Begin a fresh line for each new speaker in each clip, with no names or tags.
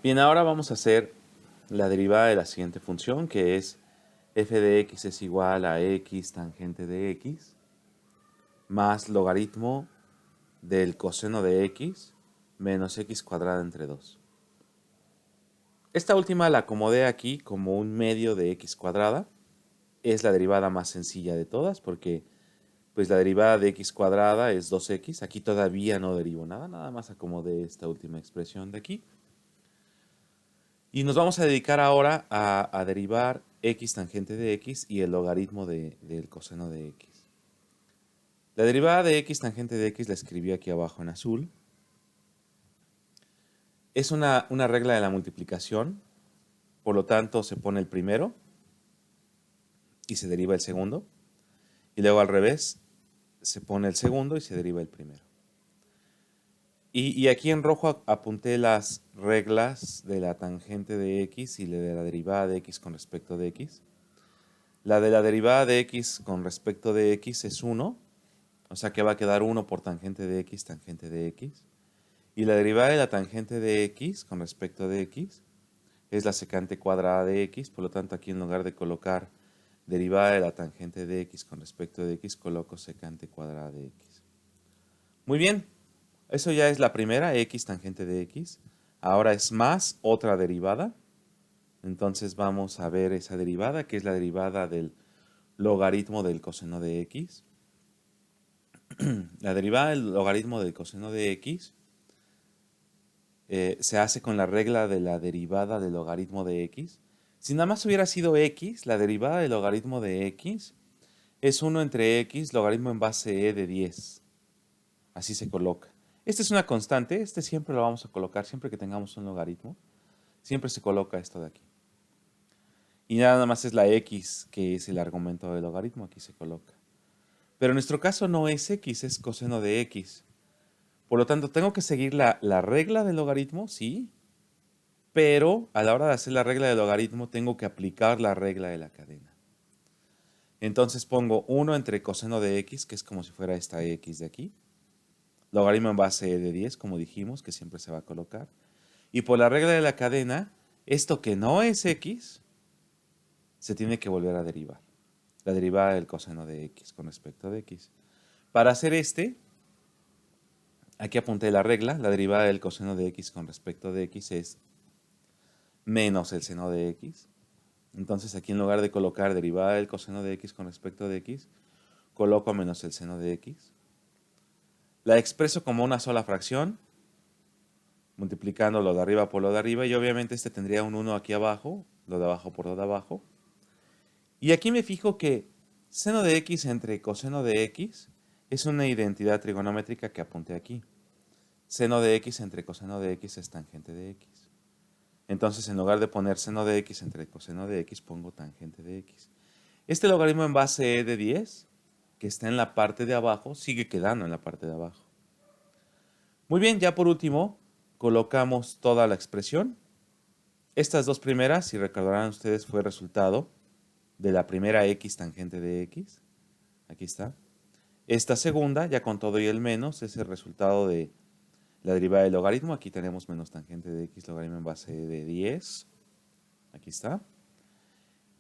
Bien, ahora vamos a hacer la derivada de la siguiente función, que es f de x es igual a x tangente de x más logaritmo del coseno de x menos x cuadrada entre 2. Esta última la acomodé aquí como un medio de x cuadrada. Es la derivada más sencilla de todas porque pues la derivada de x cuadrada es 2x. Aquí todavía no derivo nada, nada más acomodé esta última expresión de aquí. Y nos vamos a dedicar ahora a derivar x tangente de x y el logaritmo del coseno de x. La derivada de x tangente de x la escribí aquí abajo en azul. Es una regla de la multiplicación, por lo tanto se pone el primero y se deriva el segundo. Y luego al revés, se pone el segundo y se deriva el primero. Y aquí en rojo apunté las reglas de la tangente de x y de la derivada de x con respecto de x. La de la derivada de x con respecto de x es 1, o sea que va a quedar 1 por tangente de x, tangente de x. Y la derivada de la tangente de x con respecto de x es la secante cuadrada de x, por lo tanto aquí en lugar de colocar derivada de la tangente de x con respecto de x, coloco secante cuadrada de x. Muy bien, eso ya es la primera, x tangente de x. Ahora es más otra derivada. Entonces vamos a ver esa derivada, que es la derivada del logaritmo del coseno de x. La derivada del logaritmo del coseno de x se hace con la regla de la derivada del logaritmo de x. Si nada más hubiera sido x, la derivada del logaritmo de x es 1 entre x logaritmo en base e de 10. Así se coloca. Esta es una constante, este siempre lo vamos a colocar, siempre que tengamos un logaritmo, siempre se coloca esto de aquí. Y nada más es la x, que es el argumento del logaritmo, aquí se coloca. Pero en nuestro caso no es x, es coseno de x. Por lo tanto, tengo que seguir la regla del logaritmo, sí, pero a la hora de hacer la regla del logaritmo tengo que aplicar la regla de la cadena. Entonces pongo 1 entre coseno de x, que es como si fuera esta x de aquí. Logaritmo en base de 10, como dijimos, que siempre se va a colocar. Y por la regla de la cadena, esto que no es x, se tiene que volver a derivar. La derivada del coseno de x con respecto de x. Para hacer aquí apunté la regla, la derivada del coseno de x con respecto de x es menos el seno de x. Entonces aquí en lugar de colocar derivada del coseno de x con respecto de x, coloco menos el seno de x. La expreso como una sola fracción, multiplicando lo de arriba por lo de arriba, y obviamente este tendría un 1 aquí abajo, lo de abajo por lo de abajo. Y aquí me fijo que seno de x entre coseno de x es una identidad trigonométrica que apunté aquí. Seno de x entre coseno de x es tangente de x. Entonces, en lugar de poner seno de x entre coseno de x, pongo tangente de x. Este logaritmo en base e de 10, que está en la parte de abajo, sigue quedando en la parte de abajo. Muy bien, ya por último, colocamos toda la expresión. Estas dos primeras, si recordarán ustedes, fue resultado de la primera x tangente de x. Aquí está. Esta segunda, ya con todo y el menos, es el resultado de la derivada del logaritmo. Aquí tenemos menos tangente de x, logaritmo en base de 10. Aquí está.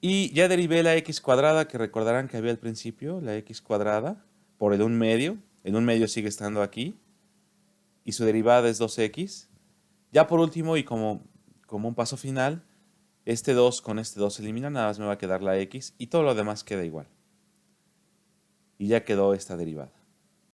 Y ya derivé la x cuadrada, que recordarán que había al principio, la x cuadrada, por el 1 medio. El 1 medio sigue estando aquí. Y su derivada es 2x. Ya por último, y como un paso final, este 2 con este 2 se elimina, nada más me va a quedar la x y todo lo demás queda igual. Y ya quedó esta derivada.